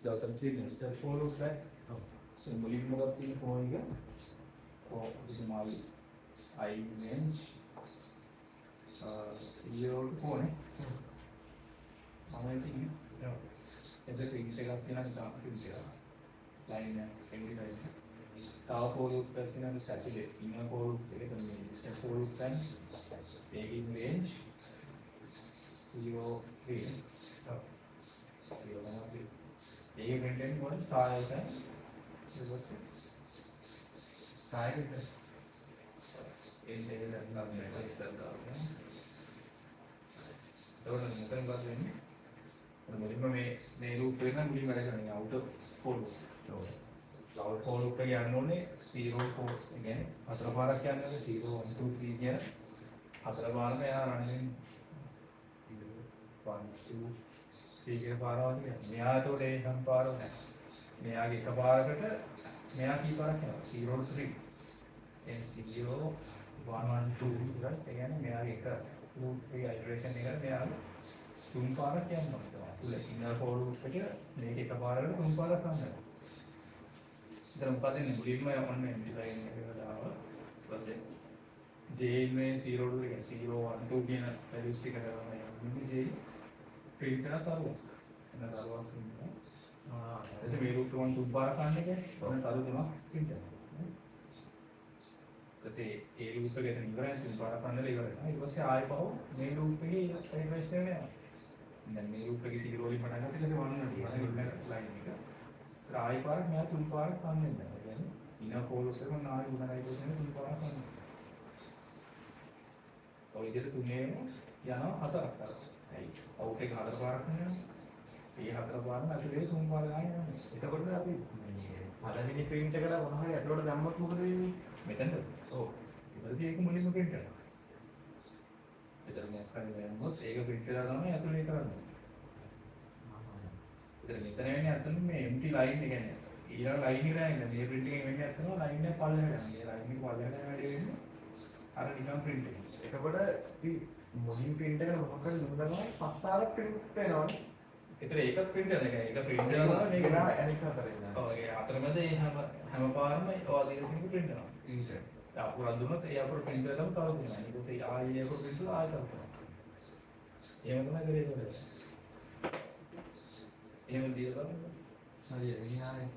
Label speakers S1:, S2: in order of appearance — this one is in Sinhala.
S1: දැන් තියෙන ස්ටෙප් ෆෝර් ලූප් එක මුලින්ම මොකක්ද තියෙන ෆෝර් එක කොහොමද I range 0 to 4 නේ මම ඉතින් එතකොට print එකක් තියෙනවා නිකන් print එක line එක empty line එක තව for loop එකක් තියෙනවා saturate inner for loop එක තමයි step for loop time taking range 0 3 0 3 ये print එකේ මොකද star එක ඊට පස්සේ star එක එන්න එක ගන්න ඉස්සර දාන්න එතකොට මෙතන මොකද වෙන්නේ මුලින්ම මේ loop එක නම් මුලින්ම වැඩ කරන්නේ outer for loop level for loop එක යන්න ඕනේ 0 4 ඒ කියන්නේ හතර පාරක් යන්න ඕනේ 0 1 2 3 කියන හතර පාරම එයා රන් වෙන්නේ 0 1 2 3 කියන පාරවල් කියන්නේ මෙයා එතකොට ඒ හැම පාරම නැහැ මෙයාගේ එක පාරකට මෙයා කී පාරක් යනවා 0 to 3 එන් 0 1 1 2 right ඒ කියන්නේ මෙයාගේ එක loop එක iteration එකට මෙයාගේ තුන් පාරක් යනවා තුල inner for loop එක මේක එක පාරකට තුන් පාරක් යනවා දැන් මොකද මේ මුලින්ම ඔන්න ඩිසයින් එකකට දානවා ඊපස්සේ j ඉන්නේ 0 to 0 1 2 කියන values ටික කරනවා යන්නේ j print කරන තරුවක් එන තරුවක් ඉන්නවා එතකොට මේ loop එක තුන් පාරක් ගන්න එක ඔන්න තරු තුනක් print කරනවා ඊපස්සේ ඒ loop එක එතන ඉවරයි තුන් පාරක් ගන්නලා ඉවරයි ඊට පස්සේ ආයෙ පහුව මේ loop එකේ iteration යනවා දැන් මේ loop එකේ 0 වලින් පටන් ගත්තා ඊට පස්සේ 1 වලට ඉන්න line එක ආයෙ පාරක් මෙයා තුන් පාරක් ගන්න වෙනවා. ඒ කියන්නේ inner for loop එක නම් ආයෙ උදාහරණයක් තුන් පාරක් ගන්න. ඔය විදිහට තුනේ යනවා හතරක් කරා. හරි. අවුට් එක හතර පාරක් යනවා. මේ හතර පාරම ඇතුලේ තුන් පාර ගන්න යනවා. එතකොට අපි මේ පළවෙනි print එකට මොනවා හරි ඇතුලට දැම්මොත් මොකද වෙන්නේ? මෙතනද? ඔව්. ඊපස්සේ ඒක මුලින්ම print කරනවා. එතන මොකක් හරි දැම්මොත් ඒක print කරලා තමයි ඇතුලේ කරන්නේ. මෙතන වෙන්නේ අතන මේ empty line එක කියන්නේ ඊළඟ line එක නෑ මේ print එකෙන් වෙන්නේ අතන line එක පල්ලෙහාට යනවා මේ line එක පල්ලෙහාට වැඩි වෙන්නේ අර නිකන් print එක. එතකොට අපි මුලින් print එකට මොකක් හරි දුන්නා නම් පස්තාරක් print වෙනවනේ. ඒතර ඒකත් print කරන එක. ඒක print කරනවා මේක නෑ අනිත් අතරින් නෑ. ඔව් ඒ අතරමැද මේ හැම පාරම ඔය දෙකකින් print කරනවා. print කරනවා. දැන් අපුරක් දුන්නොත් ඒ අපුර print කරලා තව දෙනවා. ඊට පස්සේ ආයෙ අපුර print කරලා ආයෙ තව දෙනවා. එහෙම තමයි කරේ ඒක. එහෙම දීලා බලන්න. හරි එහානේ